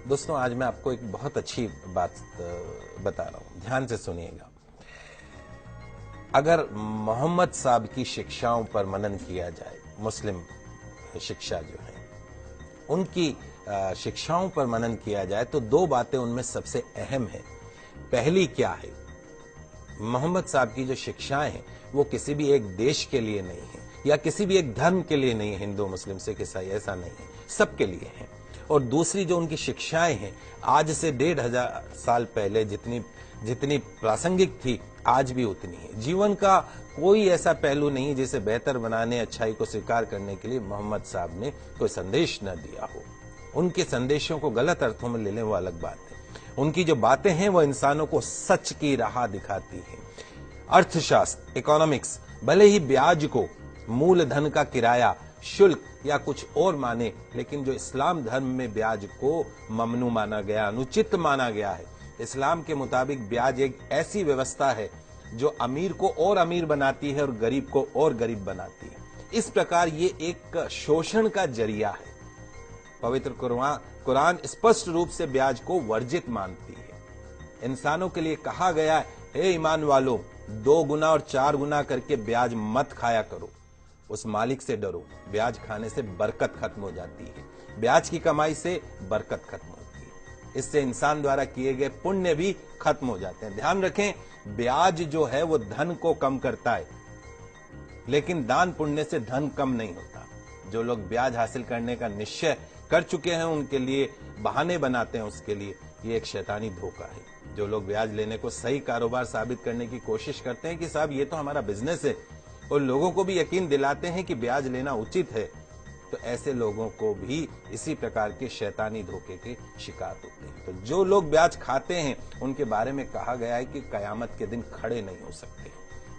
दोस्तों, आज मैं आपको एक बहुत अच्छी बात बता रहा हूं, ध्यान से सुनिएगा। अगर मोहम्मद साहब की शिक्षाओं पर मनन किया जाए, मुस्लिम शिक्षा जो है उनकी शिक्षाओं पर मनन किया जाए तो दो बातें उनमें सबसे अहम है। पहली क्या है, मोहम्मद साहब की जो शिक्षाएं हैं वो किसी भी एक देश के लिए नहीं है या किसी भी एक धर्म के लिए नहीं है, हिंदू मुस्लिम सिख ईसाई, ऐसा नहीं है, सबके लिए है। और दूसरी जो उनकी शिक्षाएं हैं, आज से 1500 साल पहले जितनी प्रासंगिक थी आज भी उतनी है। जीवन का कोई ऐसा पहलू नहीं जिसे बेहतर बनाने, अच्छाई को स्वीकार करने के लिए मोहम्मद साहब ने कोई संदेश न दिया हो। उनके संदेशों को गलत अर्थों में ले लें वो अलग बात है। उनकी जो बातें हैं वो इंसानों को सच की राह दिखाती हैं। अर्थशास्त्र, इकोनॉमिक्स भले ही ब्याज को मूलधन का किराया, शुल्क या कुछ और माने, लेकिन जो इस्लाम धर्म में ब्याज को ममनू माना गया, अनुचित माना गया है। इस्लाम के मुताबिक ब्याज एक ऐसी व्यवस्था है जो अमीर को और अमीर बनाती है और गरीब को और गरीब बनाती है। इस प्रकार ये एक शोषण का जरिया है। पवित्र कुरान स्पष्ट रूप से ब्याज को वर्जित मानती है। इंसानों के लिए कहा गया है, हे ईमान वालों, 2 गुना और 4 गुना करके ब्याज मत खाया करो। उस मालिक से डरो, ब्याज खाने से बरकत खत्म हो जाती है। ब्याज की कमाई से बरकत खत्म होती है। इससे इंसान द्वारा किए गए पुण्य भी खत्म हो जाते हैं। ध्यान रखें, ब्याज जो है वो धन को कम करता है, लेकिन दान पुण्य से धन कम नहीं होता। जो लोग ब्याज हासिल करने का निश्चय कर चुके हैं उनके लिए बहाने बनाते हैं, उसके लिए ये एक शैतानी धोखा है। जो लोग ब्याज लेने को सही कारोबार साबित करने की कोशिश करते हैं कि साहब ये तो हमारा बिजनेस है, और लोगों को भी यकीन दिलाते हैं कि ब्याज लेना उचित है, तो ऐसे लोगों को भी इसी प्रकार के शैतानी धोखे के शिकार होते हैं। तो जो लोग ब्याज खाते हैं उनके बारे में कहा गया है कि कयामत के दिन खड़े नहीं हो सकते,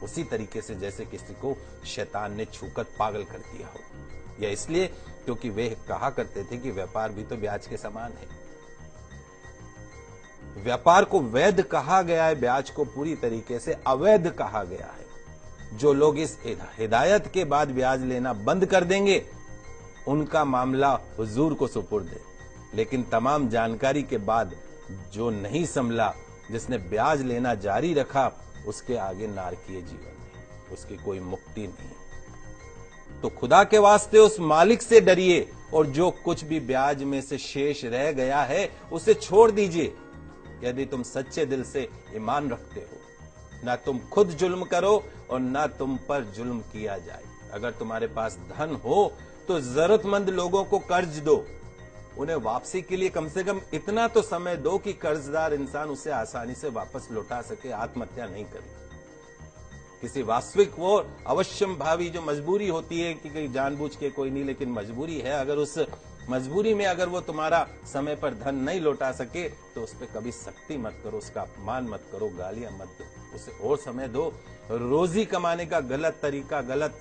उसी तरीके से जैसे किसी को शैतान ने छूकर पागल कर दिया हो। यह इसलिए क्योंकि वे कहा करते थे कि व्यापार भी तो ब्याज के समान है। व्यापार को वैध कहा गया है, ब्याज को पूरी तरीके से अवैध कहा गया है। जो लोग इस हिदायत के बाद ब्याज लेना बंद कर देंगे उनका मामला हुजूर को सुपुर्द है, लेकिन तमाम जानकारी के बाद जो नहीं संभला, जिसने ब्याज लेना जारी रखा, उसके आगे नारकीय जीवन है, उसकी कोई मुक्ति नहीं। तो खुदा के वास्ते उस मालिक से डरिए और जो कुछ भी ब्याज में से शेष रह गया है उसे छोड़ दीजिए। यदि तुम सच्चे दिल से ईमान रखते हो, ना तुम खुद जुल्म करो और ना तुम पर जुल्म किया जाए। अगर तुम्हारे पास धन हो तो जरूरतमंद लोगों को कर्ज दो, उन्हें वापसी के लिए कम से कम इतना तो समय दो कि कर्जदार इंसान उसे आसानी से वापस लौटा सके, आत्महत्या नहीं करे। किसी वास्तविक वो अवश्यम भावी जो मजबूरी होती है कि कहीं जानबूझ के कोई नहीं, लेकिन मजबूरी है, अगर उस मजबूरी में अगर वो तुम्हारा समय पर धन नहीं लौटा सके तो उस पर कभी सख्ती मत करो, उसका अपमान मत करो, गालियां मत दो, उसे और समय दो। रोजी कमाने का गलत तरीका, गलत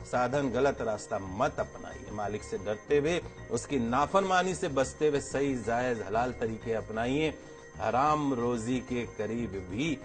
साधन, गलत रास्ता मत अपनाइए। मालिक से डरते हुए, उसकी नाफरमानी से बचते हुए सही जायज हलाल तरीके अपनाइए। हराम रोजी के करीब भी